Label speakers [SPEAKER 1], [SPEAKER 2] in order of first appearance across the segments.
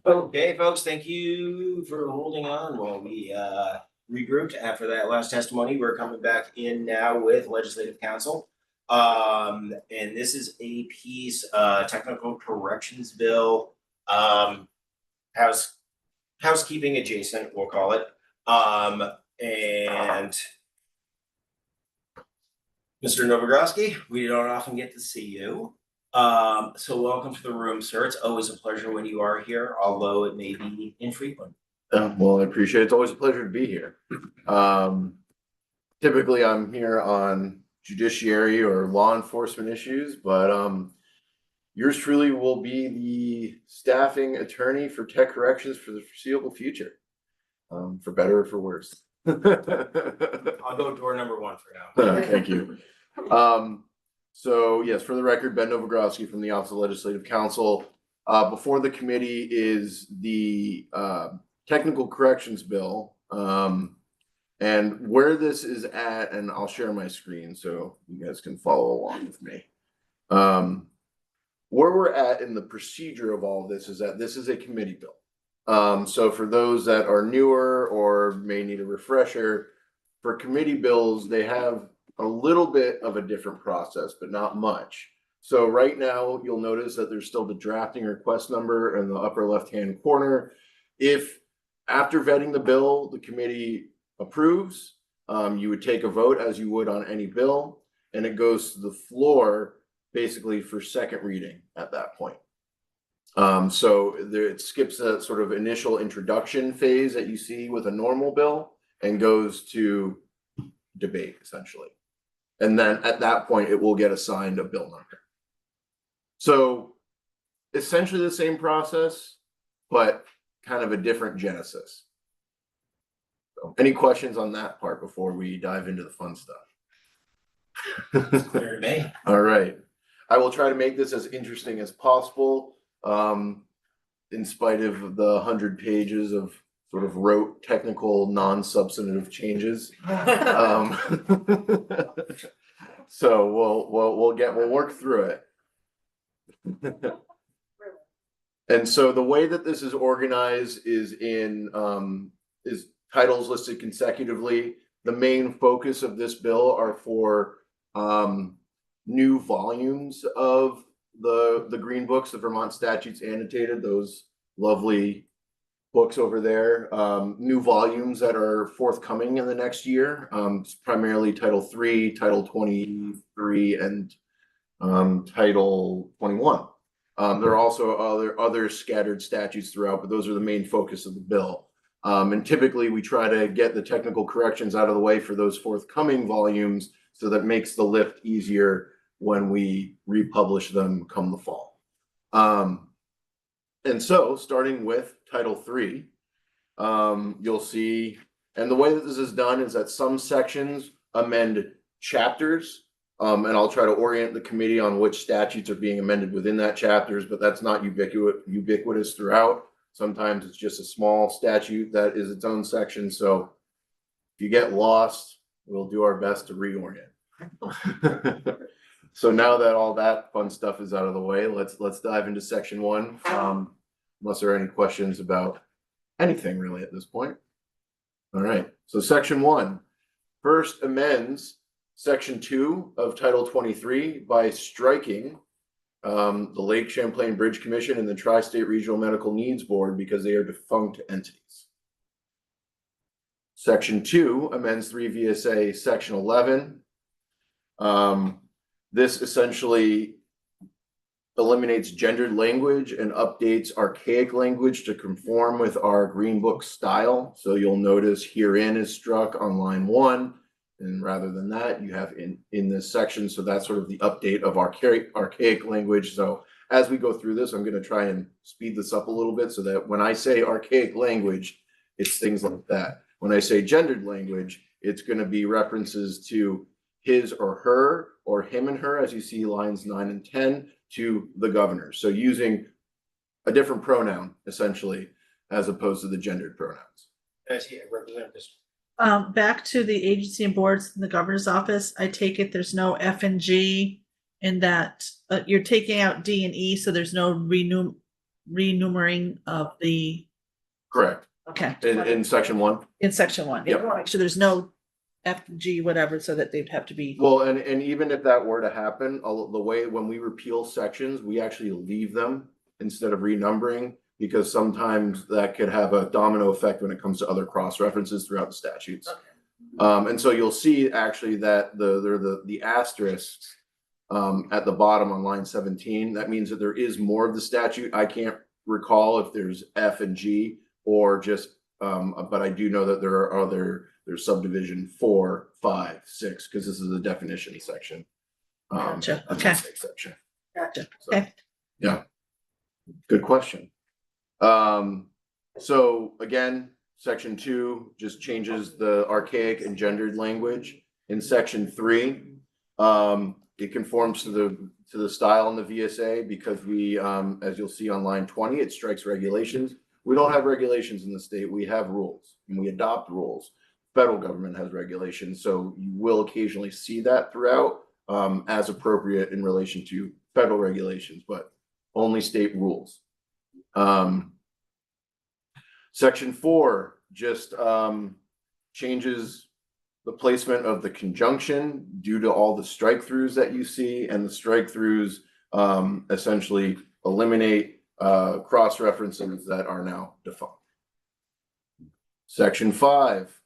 [SPEAKER 1] Okay, folks, thank you for holding on while we regrouped after that last testimony. We're coming back in now with Legislative Council. And this is a piece, technical corrections bill, housekeeping adjacent, we'll call it. And Mr. Novogrodsky, we don't often get to see you. So welcome to the room, sir. It's always a pleasure when you are here, although it may be infrequent.
[SPEAKER 2] Well, I appreciate it. It's always a pleasure to be here. Typically I'm here on judiciary or law enforcement issues, but yours truly will be the staffing attorney for tech corrections for the foreseeable future. For better or for worse.
[SPEAKER 1] I'll go door number one for now.
[SPEAKER 2] Thank you. So yes, for the record, Ben Novogrodsky from the Office of Legislative Counsel. Before the committee is the technical corrections bill. And where this is at, and I'll share my screen so you guys can follow along with me. Where we're at in the procedure of all of this is that this is a committee bill. So for those that are newer or may need a refresher, for committee bills, they have a little bit of a different process, but not much. So right now, you'll notice that there's still the drafting request number in the upper left-hand corner. If after vetting the bill, the committee approves, you would take a vote as you would on any bill, and it goes to the floor basically for second reading at that point. So it skips that sort of initial introduction phase that you see with a normal bill and goes to debate essentially. And then at that point, it will get assigned a bill number. So essentially the same process, but kind of a different genesis. So any questions on that part before we dive into the fun stuff?
[SPEAKER 1] Clear to me.
[SPEAKER 2] All right. I will try to make this as interesting as possible, in spite of the 100 pages of sort of rote, technical, non-substantive changes. So we'll work through it. And so the way that this is organized is is titles listed consecutively. The main focus of this bill are for new volumes of the Green Books, the Vermont Statutes Annotated, those lovely books over there. New volumes that are forthcoming in the next year, primarily Title 3, Title 23, and Title 21. There are also other scattered statutes throughout, but those are the main focus of the bill. And typically we try to get the technical corrections out of the way for those forthcoming volumes so that makes the lift easier when we republish them come the fall. And so starting with Title 3, you'll see, and the way that this is done is that some sections amend chapters, and I'll try to orient the committee on which statutes are being amended within that chapters, but that's not ubiquitous throughout. Sometimes it's just a small statute that is its own section. So if you get lost, we'll do our best to reorient. So now that all that fun stuff is out of the way, let's dive into section 1. Unless there are any questions about anything really at this point. All right, so section 1 first amends section 2 of Title 23 by striking the Lake Champlain Bridge Commission and the Tri-State Regional Medical Needs Board because they are defunct entities. Section 2 amends 3 VSA section 11. This essentially eliminates gendered language and updates archaic language to conform with our Green Book style. So you'll notice herein is struck on line 1, and rather than that, you have in this section. So that's sort of the update of archaic language. So as we go through this, I'm going to try and speed this up a little bit so that when I say archaic language, it's things like that. When I say gendered language, it's going to be references to his or her or him and her, as you see lines 9 and 10, to the governor. So using a different pronoun, essentially, as opposed to the gendered pronouns.
[SPEAKER 3] Back to the agency and boards in the governor's office, I take it there's no F and G in that you're taking out D and E, so there's no renumering of the,
[SPEAKER 2] Correct,
[SPEAKER 3] okay.
[SPEAKER 2] in section 1.
[SPEAKER 3] In section 1, yeah,
[SPEAKER 2] Yep.
[SPEAKER 3] so there's no F, G, whatever, so that they'd have to be,
[SPEAKER 2] Well, and even if that were to happen, the way when we repeal sections, we actually leave them instead of renumbering, because sometimes that could have a domino effect when it comes to other cross references throughout the statutes. And so you'll see actually that the asterisks at the bottom on line 17, that means that there is more of the statute. I can't recall if there's F and G or just, but I do know that there are there's subdivision 4, 5, 6, because this is a definition section.
[SPEAKER 3] Gotcha,
[SPEAKER 2] and
[SPEAKER 3] okay.
[SPEAKER 2] the sixth section.
[SPEAKER 3] gotcha,
[SPEAKER 2] So,
[SPEAKER 3] okay.
[SPEAKER 2] yeah. Good question. So again, section 2 just changes the archaic and gendered language. In section 3, it conforms to the style in the VSA because we, as you'll see on line 20, it strikes regulations. We don't have regulations in the state. We have rules and we adopt rules. Federal government has regulations, so you will occasionally see that throughout, as appropriate in relation to federal regulations, but only state rules. Section 4 just changes the placement of the conjunction due to all the strike throughs that you see, and the strike throughs essentially eliminate cross references that are now defunct. Section 5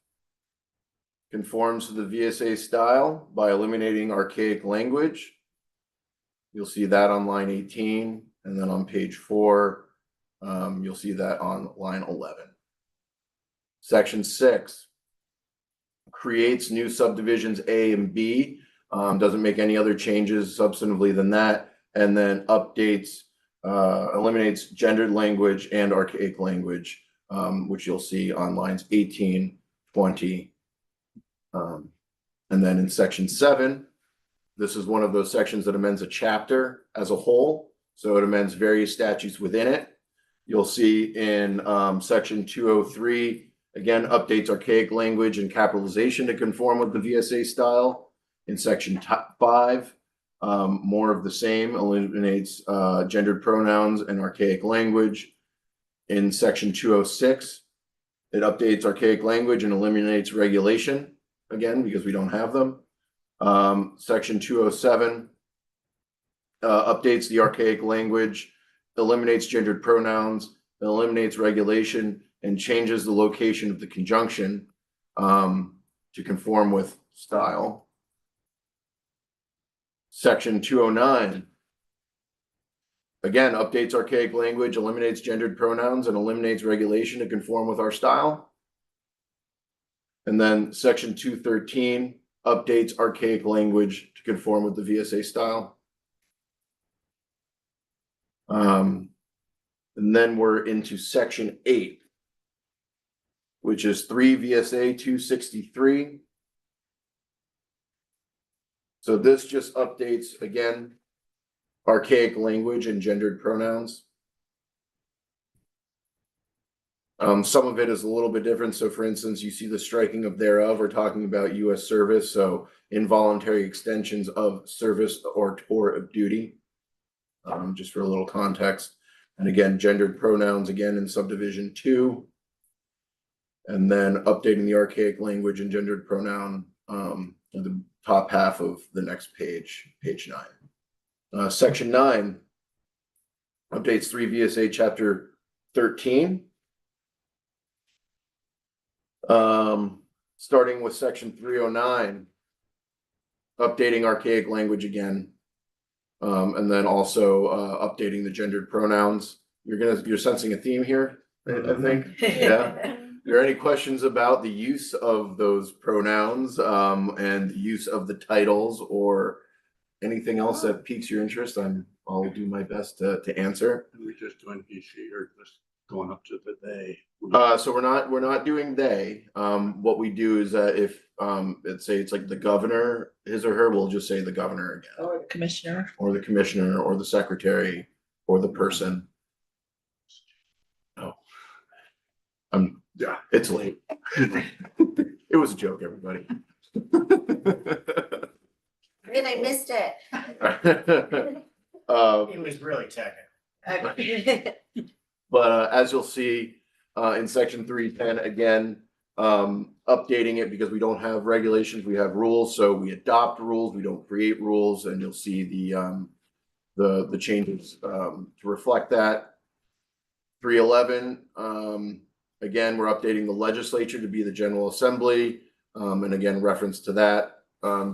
[SPEAKER 2] conforms to the VSA style by eliminating archaic language. You'll see that on line 18, and then on page 4, you'll see that on line 11. Section 6 creates new subdivisions A and B, doesn't make any other changes substantively than that, and then updates, eliminates gendered language and archaic language, which you'll see on lines 18, 20. And then in section 7, this is one of those sections that amends a chapter as a whole. So it amends various statutes within it. You'll see in section 203, again, updates archaic language and capitalization to conform with the VSA style. In section 5, more of the same, eliminates gendered pronouns and archaic language. In section 206, it updates archaic language and eliminates regulation, again, because we don't have them. Section 207 updates the archaic language, eliminates gendered pronouns, eliminates regulation, and changes the location of the conjunction to conform with style. Section 209 again updates archaic language, eliminates gendered pronouns, and eliminates regulation to conform with our style. And then section 213 updates archaic language to conform with the VSA style. And then we're into section 8, which is 3 VSA 263. So this just updates, again, archaic language and gendered pronouns. Some of it is a little bit different. So for instance, you see the striking of thereof, we're talking about US service. So involuntary extensions of service or tour of duty, just for a little context. And again, gendered pronouns again in subdivision 2. And then updating the archaic language and gendered pronoun in the top half of the next page, page 9. Section 9 updates 3 VSA chapter 13. Starting with section 309, updating archaic language again, and then also updating the gendered pronouns. You're sensing a theme here, I think. Yeah. Are there any questions about the use of those pronouns and the use of the titles or anything else that piques your interest? I'll do my best to answer.
[SPEAKER 4] Are we just doing he, she, or just going up to the they?
[SPEAKER 2] So we're not doing they. What we do is that if let's say it's like the governor, his or her, we'll just say the governor again,
[SPEAKER 3] Or the commissioner.
[SPEAKER 2] or the commissioner, or the secretary, or the person. Oh, yeah, it's late. It was a joke, everybody.
[SPEAKER 5] And I missed it.
[SPEAKER 1] It was really technical.
[SPEAKER 2] But as you'll see, in section 310, again, updating it because we don't have regulations, we have rules, so we adopt rules, we don't create rules, and you'll see the changes to reflect that. 311, again, we're updating the legislature to be the General Assembly, and again, reference to that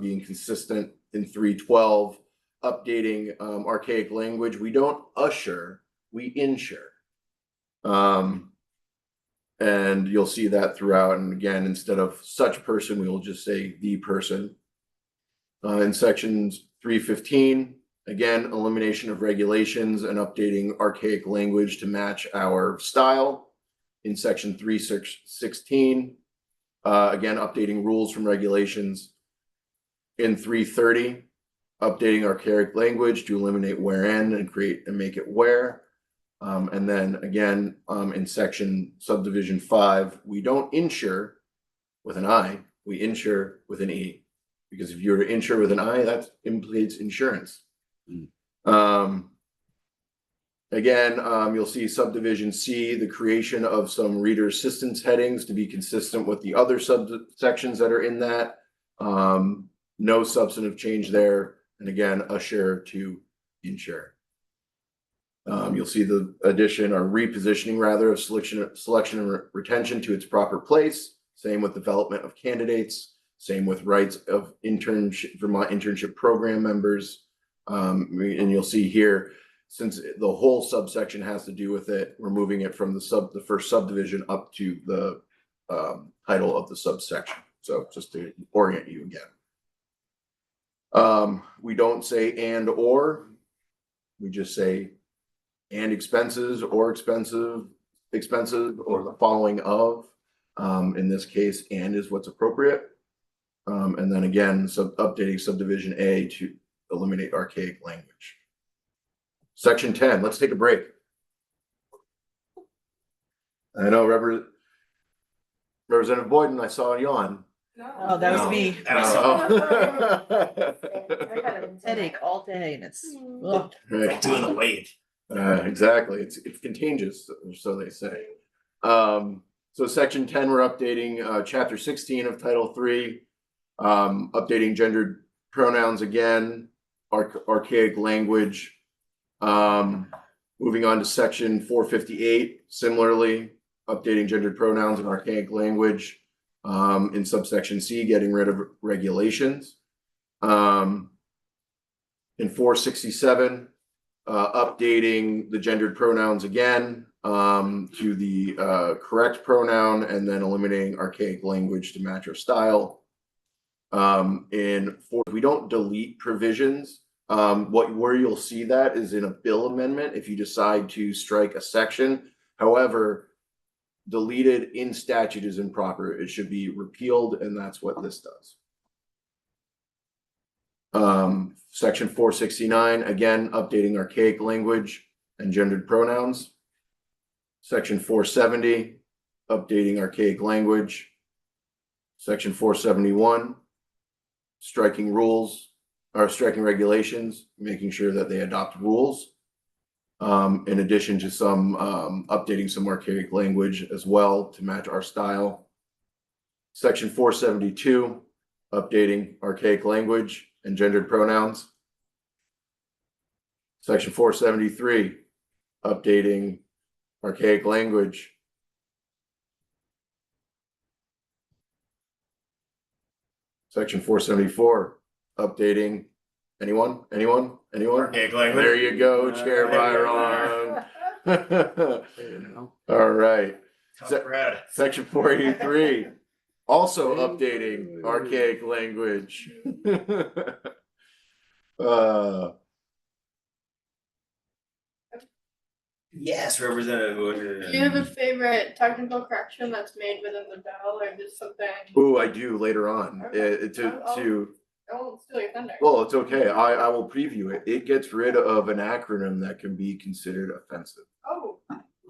[SPEAKER 2] being consistent. In 312, updating archaic language. We don't usher, we insure. And you'll see that throughout. And again, instead of such person, we will just say the person. In sections 315, again, elimination of regulations and updating archaic language to match our style. In section 316, again, updating rules from regulations. In 330, updating archaic language to eliminate wherein and create and make it where. And then again, in section subdivision 5, we don't insure with an I, we insure with an E. Because if you were to insure with an I, that implicates insurance. Again, you'll see subdivision C, the creation of some reader assistance headings to be consistent with the other subsections that are in that. No substantive change there. And again, usher to insure. You'll see the addition or repositioning rather of selection and retention to its proper place. Same with development of candidates. Same with rights of Vermont internship program members. And you'll see here, since the whole subsection has to do with it, we're moving it from the first subdivision up to the title of the subsection. So just to orient you again. We don't say and or, we just say and expenses or expensive or the following of. In this case, and is what's appropriate. And then again, updating subdivision A to eliminate archaic language. Section 10, let's take a break. I know Representative Boyden, I saw a yawn.
[SPEAKER 3] Oh, that was me. Headache all day and it's, ugh.
[SPEAKER 1] Like doing the wave.
[SPEAKER 2] Exactly, it's contagious, so they say. So section 10, we're updating chapter 16 of title 3, updating gendered pronouns again, archaic language. Moving on to section 458, similarly, updating gendered pronouns and archaic language. In subsection C, getting rid of regulations. In 467, updating the gendered pronouns again to the correct pronoun, and then eliminating archaic language to match our style. In 4, we don't delete provisions. Where you'll see that is in a bill amendment if you decide to strike a section. However, deleted in statute is improper. It should be repealed, and that's what this does. Section 469, again, updating archaic language and gendered pronouns. Section 470, updating archaic language. Section 471, striking rules or striking regulations, making sure that they adopt rules. In addition to some updating some archaic language as well to match our style. Section 472, updating archaic language and gendered pronouns. Section 473, updating archaic language. Section 474, updating anyone?
[SPEAKER 1] Archaic language.
[SPEAKER 2] There you go, Chair Byron. All right.
[SPEAKER 1] Tough crowd.
[SPEAKER 2] Section 483, also updating archaic language.
[SPEAKER 1] Yes, Representative Wood.
[SPEAKER 5] Do you have a favorite technical correction that's made within the bill, or just something?
[SPEAKER 2] Ooh, I do later on.
[SPEAKER 5] I won't steal your thunder.
[SPEAKER 2] Well, it's okay. I will preview it. It gets rid of an acronym that can be considered offensive.
[SPEAKER 5] Oh,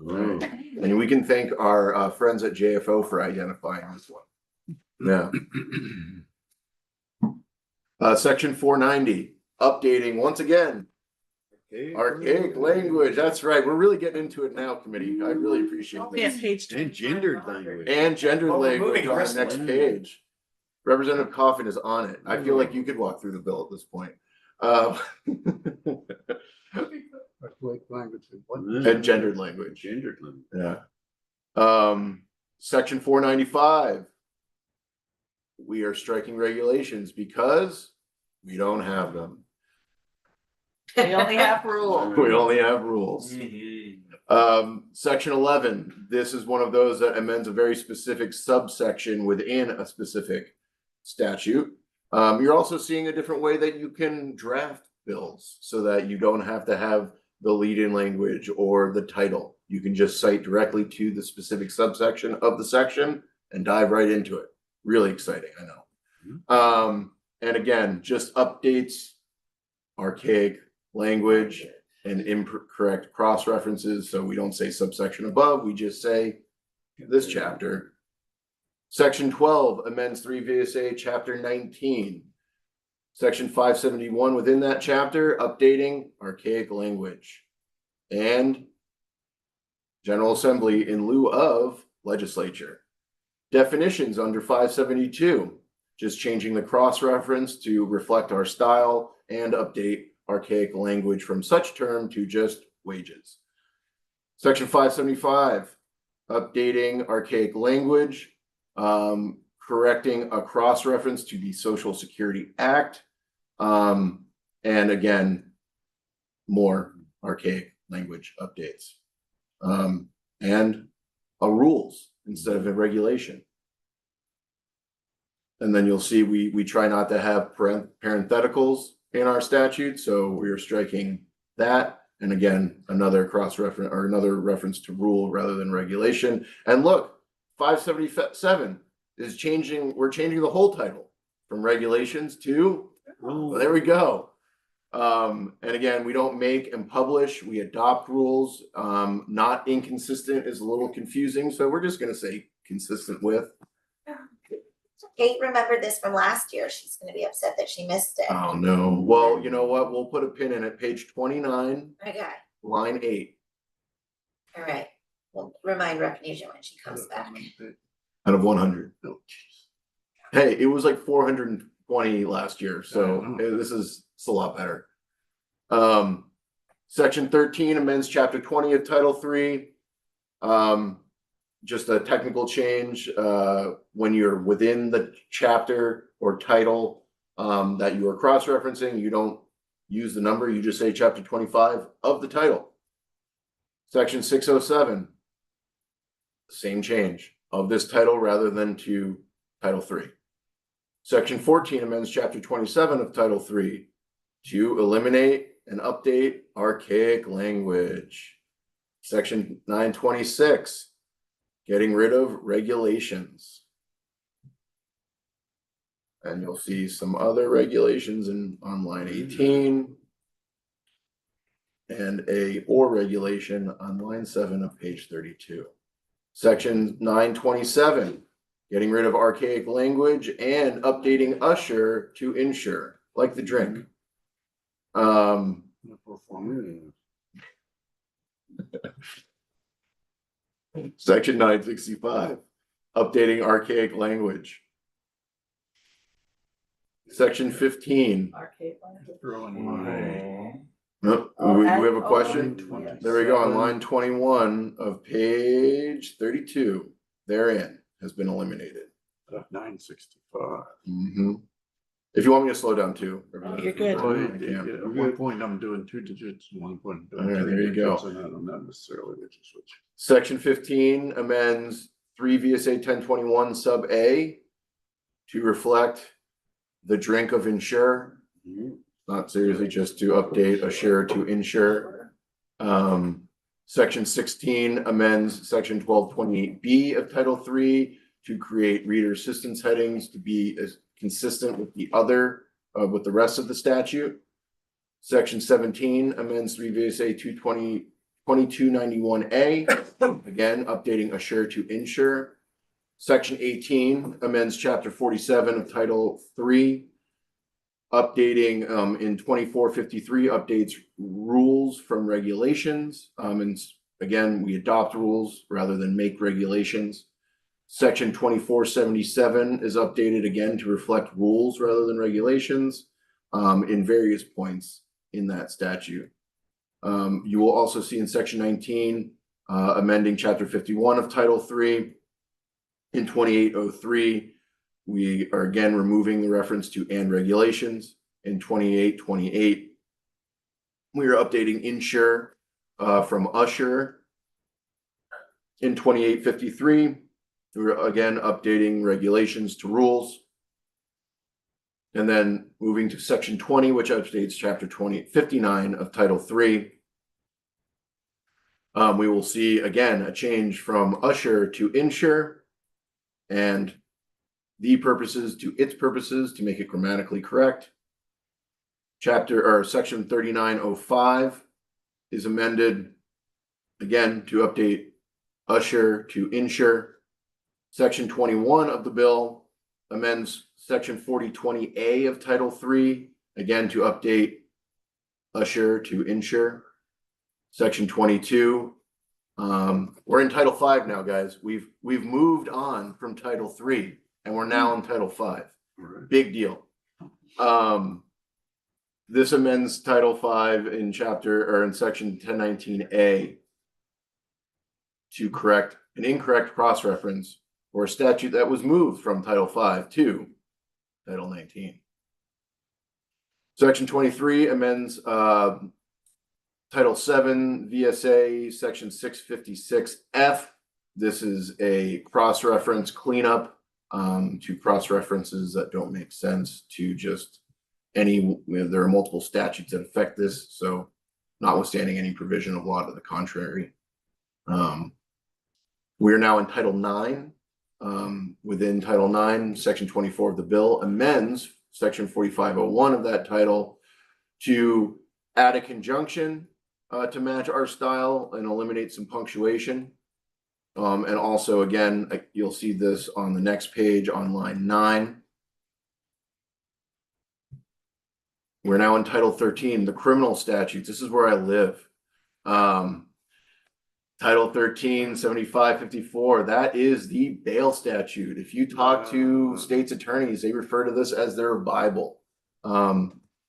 [SPEAKER 2] And we can thank our friends at JFO for identifying this one. Yeah. Section 490, updating once again, Archaic language, that's right. We're really getting into it now, committee. I really appreciate
[SPEAKER 3] Yeah,
[SPEAKER 2] this.
[SPEAKER 3] page.
[SPEAKER 4] And
[SPEAKER 3] 25.
[SPEAKER 4] gendered language.
[SPEAKER 2] And gender
[SPEAKER 1] Well, we're
[SPEAKER 2] language
[SPEAKER 1] moving
[SPEAKER 2] on the
[SPEAKER 1] briskly.
[SPEAKER 2] next page. Representative Coffin is on it. I feel like you could walk through the bill at this point.
[SPEAKER 4] Archaic language. What?
[SPEAKER 2] And gendered language.
[SPEAKER 4] Gendered language.
[SPEAKER 2] Yeah. Section 495. We are striking regulations because we don't have them.
[SPEAKER 3] We only have rules.
[SPEAKER 2] We only have rules. Section 11, this is one of those that amends a very specific subsection within a specific statute. You're also seeing a different way that you can draft bills so that you don't have to have the lead-in language or the title. You can just cite directly to the specific subsection of the section and dive right into it. Really exciting, I know. And again, just updates archaic language and incorrect cross references. So we don't say subsection above, we just say this chapter. Section 12 amends 3 VSA chapter 19. Section 571 within that chapter, updating archaic language. And General Assembly in lieu of legislature. Definitions under 572, just changing the cross reference to reflect our style and update archaic language from such term to just wages. Section 575, updating archaic language, correcting a cross reference to the Social Security Act, and again, more archaic language updates, and a rules instead of a regulation. And then you'll see we try not to have parentheticals in our statute, so we are striking that. And again, another cross reference or another reference to rule rather than regulation. And look, 577 is changing, we're changing the whole title from regulations to, well, there we go. And again, we don't make and publish, we adopt rules. Not inconsistent is a little confusing, so we're just gonna say consistent with.
[SPEAKER 6] Kate remembered this from last year. She's gonna be upset that she missed it.
[SPEAKER 2] Oh no, well, you know what, we'll put a pin in it, page 29,
[SPEAKER 6] Okay,
[SPEAKER 2] line 8.
[SPEAKER 6] all right. We'll remind Refugia when she comes back.
[SPEAKER 2] Out of 100.
[SPEAKER 4] Oh, jeez.
[SPEAKER 2] Hey, it was like 420 last year, so
[SPEAKER 4] I
[SPEAKER 2] this is it's a lot better. Section 13 amends chapter 20 of Title 3. Just a technical change, when you're within the chapter or title that you are cross-referencing, you don't use the number, you just say chapter 25 of the title. Section 607, same change of this title rather than to Title 3. Section 14 amends chapter 27 of Title 3 to eliminate and update archaic language. Section 926, getting rid of regulations. And you'll see some other regulations on line 18. And a or regulation on line 7 of page 32. Section 927, getting rid of archaic language and updating usher to insure, like the drink. Section 965, updating archaic language. Section 15.
[SPEAKER 3] Arcade.
[SPEAKER 4] Throwing my.
[SPEAKER 2] No,
[SPEAKER 3] Oh,
[SPEAKER 2] we
[SPEAKER 3] and-
[SPEAKER 2] have a
[SPEAKER 3] oh,
[SPEAKER 2] question?
[SPEAKER 3] yeah.
[SPEAKER 2] There we go, on line 21 of page 32, therein has been eliminated.
[SPEAKER 4] 965.
[SPEAKER 2] If you want me to slow down too.
[SPEAKER 3] You're good.
[SPEAKER 4] Oh,
[SPEAKER 2] I
[SPEAKER 4] yeah,
[SPEAKER 2] can.
[SPEAKER 4] yeah. At one point, I'm doing 2 digits, 1 point. I'm doing
[SPEAKER 2] All right,
[SPEAKER 4] 2
[SPEAKER 2] there you go.
[SPEAKER 4] digits, and I'm not necessarily which is which.
[SPEAKER 2] Section 15 amends 3 VSA 1021 sub A to reflect the drink of insure. Not seriously, just to update assure to insure. Section 16 amends section 1228B of Title 3 to create reader assistance headings to be as consistent with the other, with the rest of the statute. Section 17 amends 3 VSA 2291A, again, updating assure to insure. Section 18 amends chapter 47 of Title 3 updating in 2453 updates rules from regulations. And again, we adopt rules rather than make regulations. Section 2477 is updated again to reflect rules rather than regulations in various points in that statute. You will also see in section 19 amending chapter 51 of Title 3. In 2803, we are again removing the reference to and regulations. In 2828, we are updating insure from usher. In 2853, we're again updating regulations to rules. And then moving to section 20, which updates chapter 59 of Title 3. We will see again a change from usher to insure and the purposes to its purposes to make it grammatically correct. Section 3905 is amended again to update usher to insure. Section 21 of the bill amends section 4020A of Title 3, again to update usher to insure. Section 22, we're in Title 5 now, guys. We've moved on from Title 3 and we're now in Title 5. Big deal. This amends Title 5 in section 1019A to correct an incorrect cross-reference or a statute that was moved from Title 5 to Title 19. Section 23 amends Title 7 VSA section 656F. This is a cross-reference cleanup to cross-references that don't make sense to just there are multiple statutes that affect this, so notwithstanding any provision of law to the contrary. We are now in Title 9. Within Title 9, Section 24 of the bill amends Section 4501 of that title to add a conjunction to match our style and eliminate some punctuation. And also, again, you'll see this on the next page on line 9. We're now in Title 13, the criminal statutes. This is where I live. Title 13, 7554, that is the bail statute. If you talk to state's attorneys, they refer to this as their Bible.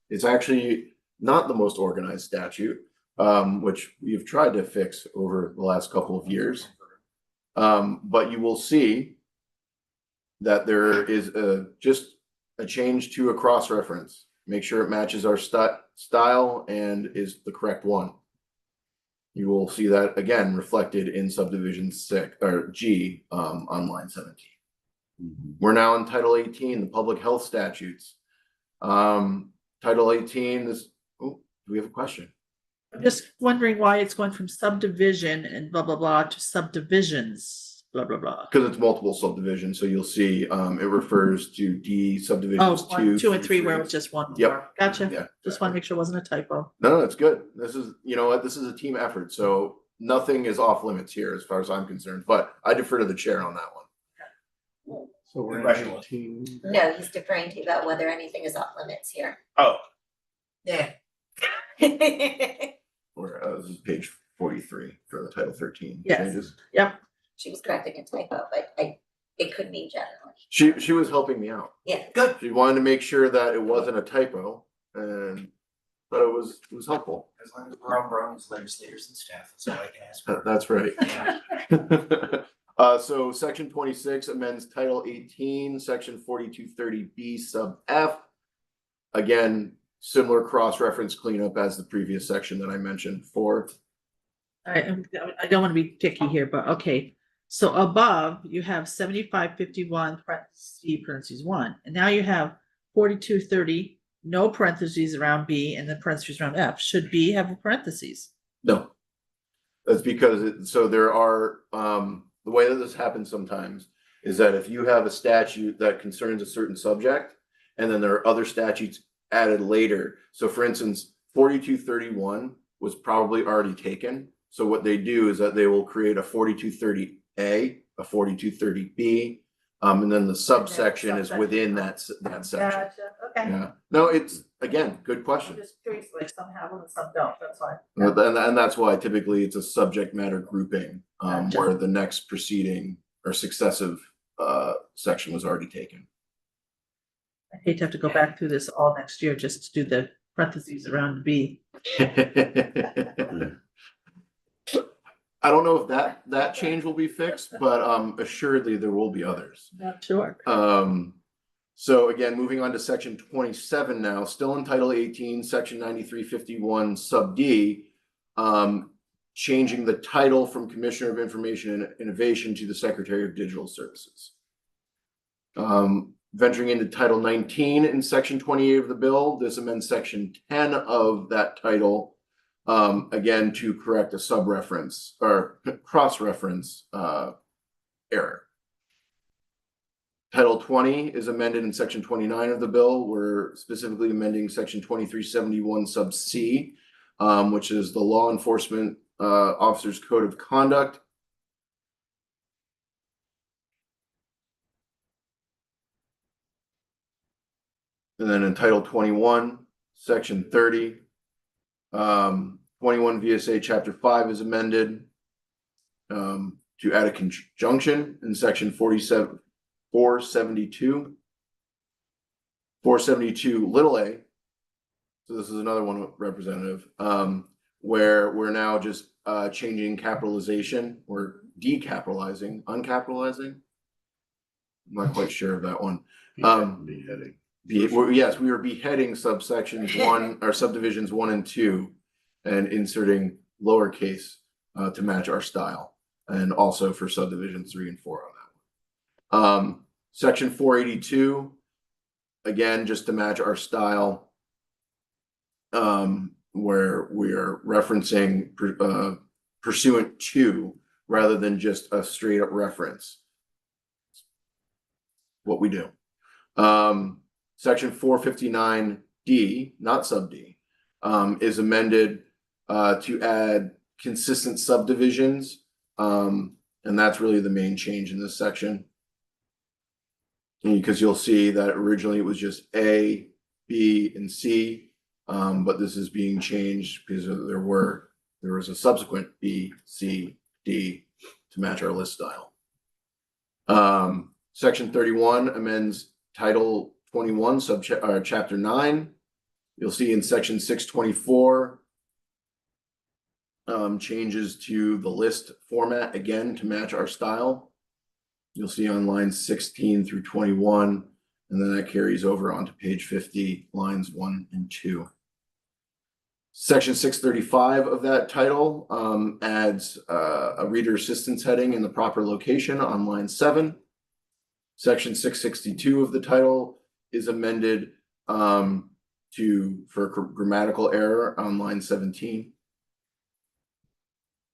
[SPEAKER 2] It's actually not the most organized statute, which we've tried to fix over the last couple of years. But you will see that there is just a change to a cross-reference. Make sure it matches our style and is the correct one. You will see that again reflected in subdivision 6 or G on line 17. We're now in Title 18, the public health statutes. Title 18, do we have a question?
[SPEAKER 3] I'm just wondering why it's going from subdivision and blah, blah, blah to subdivisions, blah, blah, blah.
[SPEAKER 2] Because it's multiple subdivisions, so you'll see it refers to D subdivisions
[SPEAKER 3] 2 and 3 where it was just one.
[SPEAKER 2] Yep.
[SPEAKER 3] more. Gotcha.
[SPEAKER 2] Yeah,
[SPEAKER 3] Just want to make sure it wasn't a typo.
[SPEAKER 2] No, that's good. This is, you know what, this is a team effort, so nothing is off limits here as far as I'm concerned, but I defer to the chair on that one.
[SPEAKER 4] So we're
[SPEAKER 1] Question
[SPEAKER 4] in
[SPEAKER 1] was-
[SPEAKER 4] 18.
[SPEAKER 6] No, he's deferring to you about whether anything is off limits here.
[SPEAKER 1] Oh,
[SPEAKER 6] Yeah.
[SPEAKER 2] This is page 43 for the Title 13
[SPEAKER 3] Yes.
[SPEAKER 2] changes.
[SPEAKER 3] Yep.
[SPEAKER 6] She was correcting a typo, but it could be generally.
[SPEAKER 2] She was helping me out.
[SPEAKER 6] Yeah.
[SPEAKER 1] good.
[SPEAKER 2] She wanted to make sure that it wasn't a typo and thought it was helpful.
[SPEAKER 1] As long as we're on Brown's legislators and staff, that's all I can ask for.
[SPEAKER 2] That's right.
[SPEAKER 1] Yeah.
[SPEAKER 2] So section 26 amends Title 18, section 4230B sub F. Again, similar cross-reference cleanup as the previous section that I mentioned before.
[SPEAKER 3] I don't want to be picky here, but okay. So above you have 7551 parentheses 1, and now you have 4230, no parentheses around B and then parentheses around F. Should B have a parentheses?
[SPEAKER 2] No. That's because there are, the way that this happens sometimes is that if you have a statute that concerns a certain subject, and then there are other statutes added later. So for instance, 4231 was probably already taken. So what they do is that they will create a 4230A, a 4230B, And then the subsection is
[SPEAKER 3] subsection.
[SPEAKER 2] within that section.
[SPEAKER 3] Gotcha, okay.
[SPEAKER 2] Yeah, no, it's, again, good
[SPEAKER 3] I'm
[SPEAKER 2] question.
[SPEAKER 3] just curious, like some have them and some don't, that's why.
[SPEAKER 2] And that's why typically it's a subject matter grouping,
[SPEAKER 3] Gotcha.
[SPEAKER 2] where the next preceding or successive section was already taken.
[SPEAKER 3] I hate to have to go back through this all next year just to do the parentheses around B.
[SPEAKER 2] I don't know if that change will be fixed, but assuredly there will be others.
[SPEAKER 3] Not sure.
[SPEAKER 2] So again, moving on to section 27 now, still in Title 18, section 9351 sub D, changing the title from Commissioner of Information and Innovation to the Secretary of Digital Services. Venturing into Title 19 in section 28 of the bill, this amends section 10 of that title, again, to correct a sub-reference or cross-reference error. Title 20 is amended in section 29 of the bill. We're specifically amending section 2371 sub C, which is the Law Enforcement Officers Code of Conduct. And then in Title 21, section 30, 21 VSA chapter 5 is amended to add a conjunction in section 472 little a. So this is another one representative, where we're now just changing capitalization or decapitalizing, uncapitalizing. I'm not quite sure of that one.
[SPEAKER 4] Beheading.
[SPEAKER 2] Yes, we were beheading subsections 1 or subdivisions 1 and 2 and inserting lowercase to match our style, and also for subdivisions 3 and 4 on that one. Section 482, again, just to match our style, where we are referencing pursuant to rather than just a straight up reference. What we do. Section 459D, not sub D, is amended to add consistent subdivisions. And that's really the main change in this section. Because you'll see that originally it was just A, B, and C, but this is being changed because there was a subsequent B, C, D to match our list style. Section 31 amends Title 21, chapter 9. You'll see in section 624 changes to the list format again to match our style. You'll see on lines 16 through 21, and then that carries over onto page 50, lines 1 and 2. Section 635 of that title adds a reader assistance heading in the proper location on line 7. Section 662 of the title is amended for grammatical error on line 17.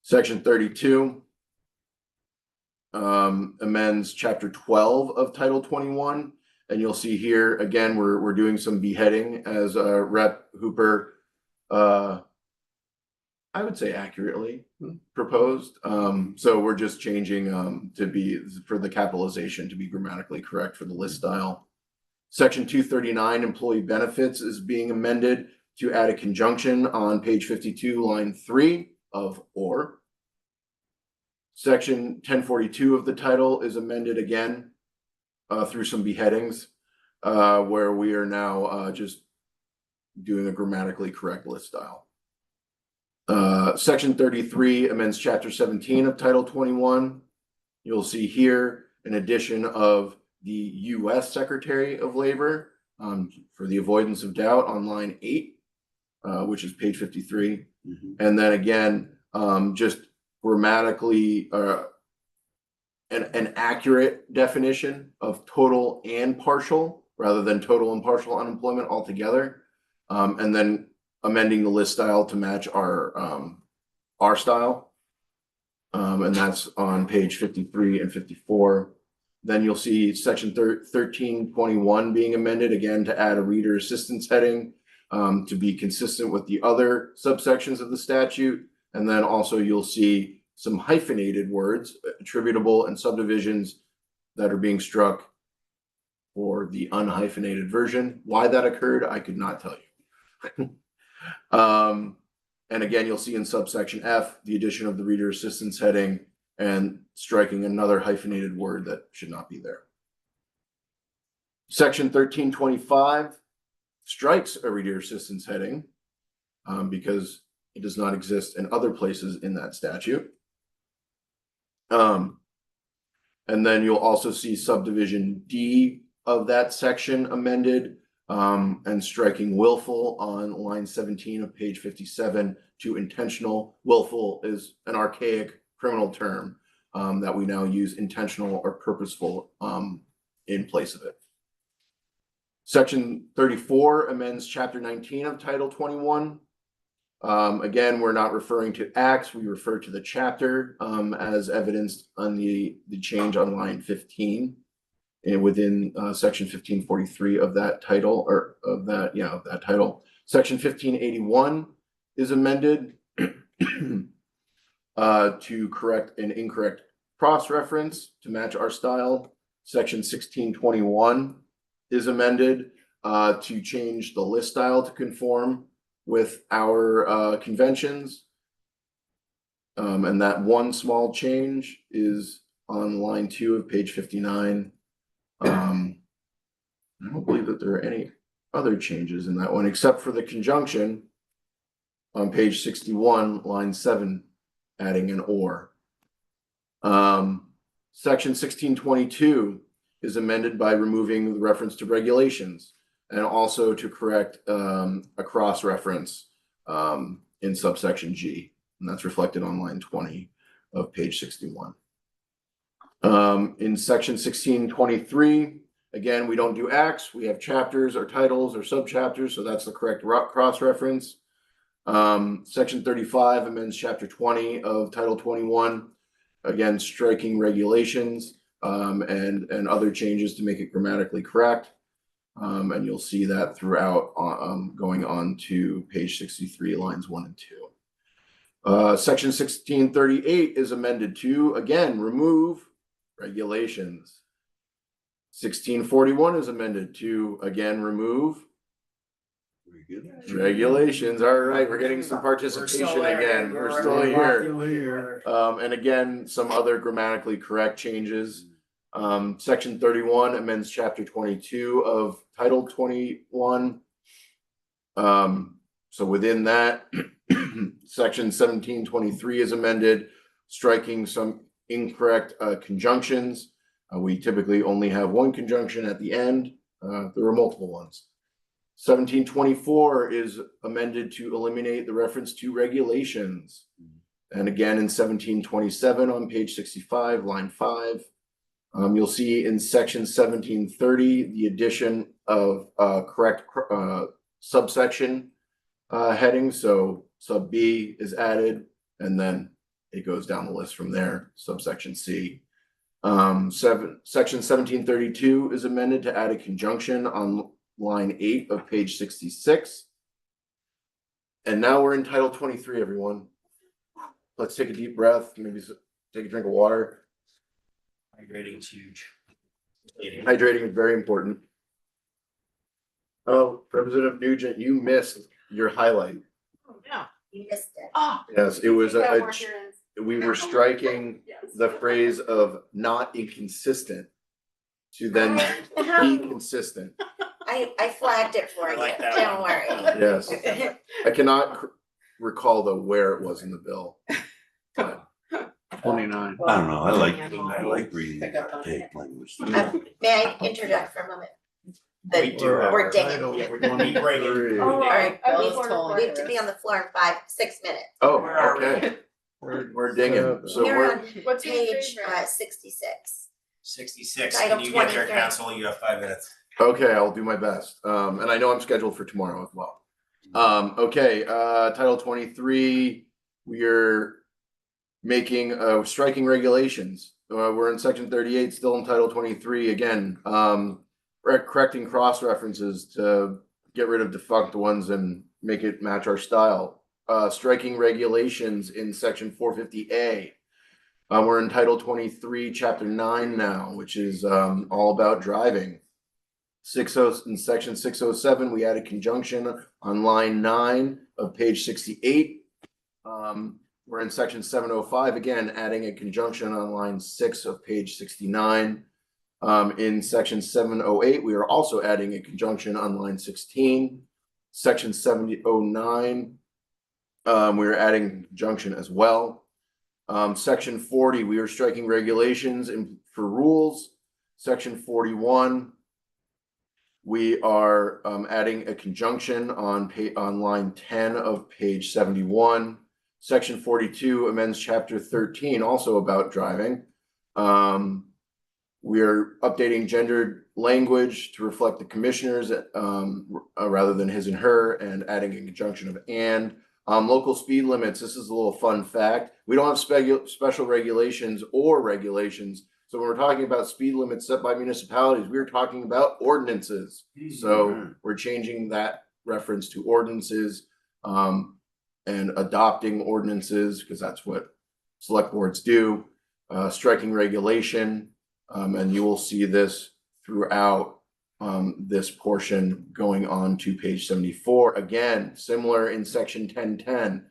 [SPEAKER 2] Section 32 amends chapter 12 of Title 21, and you'll see here again we're doing some beheading as Rep. Hooper I would say accurately proposed. So we're just changing to be for the capitalization to be grammatically correct for the list style. Section 239 employee benefits is being amended to add a conjunction on page 52, line 3 of or. Section 1042 of the title is amended again through some beheadings where we are now just doing a grammatically correct list style. Section 33 amends chapter 17 of Title 21. You'll see here an addition of the U.S. Secretary of Labor for the avoidance of doubt on line 8, which is page 53. And then again, just grammatically an accurate definition of total and partial rather than total and partial unemployment altogether. And then amending the list style to match our style. And that's on page 53 and 54. Then you'll see section 1321 being amended again to add a reader assistance heading to be consistent with the other subsections of the statute. And then also you'll see some hyphenated words, attributable and subdivisions that are being struck for the unhyphenated version. Why that occurred, I could not tell you. And again, you'll see in subsection F, the addition of the reader assistance heading and striking another hyphenated word that should not be there. Section 1325 strikes a reader assistance heading because it does not exist in other places in that statute. And then you'll also see subdivision D of that section amended and striking willful on line 17 of page 57 to intentional. Willful is an archaic criminal term that we now use intentional or purposeful in place of it. Section 34 amends chapter 19 of title 21. Again, we're not referring to acts, we refer to the chapter as evidenced on the change on line 15 and within section 1543 of that title of that title. Section 1581 is amended to correct an incorrect cross-reference to match our style. Section 1621 is amended to change the list style to conform with our conventions. And that one small change is on line 2 of page 59. I don't believe that there are any other changes in that one, except for the conjunction on page 61, line 7, adding an or. Section 1622 is amended by removing the reference to regulations and also to correct a cross-reference in subsection G, and that's reflected on line 20 of page 61. In section 1623, again, we don't do acts, we have chapters or titles or subchapters, so that's the correct cross-reference. Section 35 amends chapter 20 of title 21, again, striking regulations and other changes to make it grammatically correct. And you'll see that throughout going on to page 63, lines 1 and 2. Section 1638 is amended to, again, remove regulations. 1641 is amended to, again, remove regulations. All right, we're getting some participation again. We're still here. And again, some other grammatically correct changes. Section 31 amends chapter 22 of title 21. So within that, section 1723 is amended, striking some incorrect conjunctions. We typically only have one conjunction at the end. There are multiple ones. 1724 is amended to eliminate the reference to regulations. And again, in 1727 on page 65, line 5, you'll see in section 1730, the addition of correct subsection heading. So sub B is added, and then it goes down the list from there, subsection C. Section 1732 is amended to add a conjunction on line 8 of page 66. And now we're in title 23, everyone. Let's take a deep breath, maybe take a drink of water.
[SPEAKER 1] Hydrating's huge.
[SPEAKER 2] Hydrating is very important. Oh, Representative Nugent, you missed your highlight.
[SPEAKER 3] Yeah.
[SPEAKER 6] You missed it.
[SPEAKER 3] Oh,
[SPEAKER 2] Yes, it was
[SPEAKER 5] That weren't yours.
[SPEAKER 2] we were striking
[SPEAKER 5] Yes.
[SPEAKER 2] the phrase of not inconsistent to then be consistent.
[SPEAKER 6] I flagged it for
[SPEAKER 1] I
[SPEAKER 6] you,
[SPEAKER 1] like that
[SPEAKER 6] don't
[SPEAKER 1] one.
[SPEAKER 6] worry.
[SPEAKER 2] Yes, I cannot recall though where it was in the bill. But
[SPEAKER 4] 29.
[SPEAKER 7] I don't know, I like reading tape language.
[SPEAKER 6] May I interject for a moment?
[SPEAKER 1] We do have
[SPEAKER 6] We're
[SPEAKER 1] our
[SPEAKER 6] dinging.
[SPEAKER 1] title. We bring it.
[SPEAKER 5] Oh,
[SPEAKER 6] Alright,
[SPEAKER 5] I
[SPEAKER 3] Bill's
[SPEAKER 5] was
[SPEAKER 3] tolling.
[SPEAKER 6] We have to be on the floor in 6 minutes.
[SPEAKER 2] Oh,
[SPEAKER 1] Where are we?
[SPEAKER 2] okay, we're dinging. So
[SPEAKER 6] We're
[SPEAKER 2] we're
[SPEAKER 6] on
[SPEAKER 5] What's your
[SPEAKER 6] page
[SPEAKER 5] favorite?
[SPEAKER 6] 66.
[SPEAKER 1] 66,
[SPEAKER 6] Title
[SPEAKER 1] can you get there,
[SPEAKER 6] 23.
[SPEAKER 1] council? You have 5 minutes.
[SPEAKER 2] okay. I'll do my best. And I know I'm scheduled for tomorrow as well. Okay, title 23, we're making striking regulations. We're in section 38, still in title 23 again. Correcting cross references to get rid of defunct ones and make it match our style. Striking regulations in section 450A. We're in Title 23, Chapter 9 now, which is all about driving. In section 607, we added conjunction on line 9 of page 68. We're in section 705, again, adding a conjunction on line 6 of page 69. In section 708, we are also adding a conjunction on line 16. Section 709, we're adding conjunction as well. Section 40, we are striking regulations for rules. Section 41, we are adding a conjunction on line 10 of page 71. Section 42 amends chapter 13, also about driving. We are updating gendered language to reflect the commissioners rather than his and her, and adding a conjunction of and. Local speed limits, this is a little fun fact. We don't have special regulations or regulations. So when we're talking about speed limits set by municipalities, we're talking about ordinances. So we're changing that reference to ordinances and adopting ordinances, because that's what select boards do. Striking regulation, and you will see this throughout this portion going on to page 74. Again, similar in section 1010,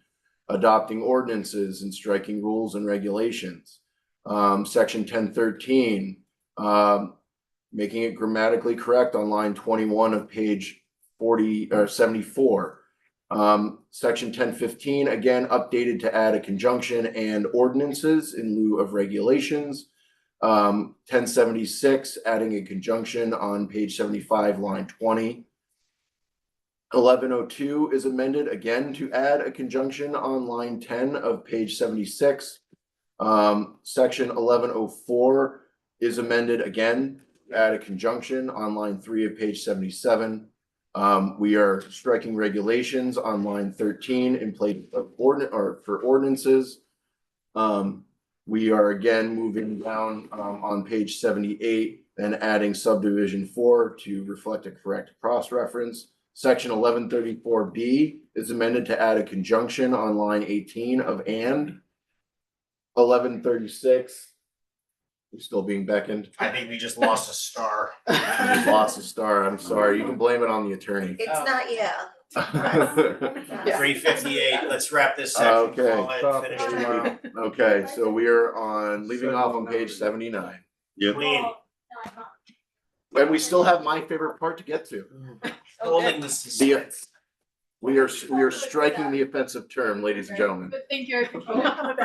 [SPEAKER 2] adopting ordinances and striking rules and regulations. Section 1013, making it grammatically correct on line 21 of page 74. Section 1015, again, updated to add a conjunction and ordinances in lieu of regulations. 1076, adding a conjunction on page 75, line 20. 1102 is amended again to add a conjunction on line 10 of page 76. Section 1104 is amended again to add a conjunction on line 3 of page 77. We are striking regulations on line 13 in place of for ordinances. We are again moving down on page 78 and adding subdivision 4 to reflect a correct cross-reference. Section 1134B is amended to add a conjunction on line 18 of and. 1136, we're still being beckoned.
[SPEAKER 1] I think we just lost a star.
[SPEAKER 2] We just lost a star. I'm sorry. You can blame it on the attorney.
[SPEAKER 6] It's not, yeah.
[SPEAKER 1] 3:58, let's wrap this section.
[SPEAKER 2] Okay.
[SPEAKER 1] Call it, finish tomorrow.
[SPEAKER 2] Okay, so we are on leaving off on page 79.
[SPEAKER 7] Yep.
[SPEAKER 1] Clean.
[SPEAKER 2] And we still have my favorite part to get to.
[SPEAKER 1] Holding the suspense.
[SPEAKER 2] We are striking the offensive term, ladies and gentlemen.
[SPEAKER 5] But thank you.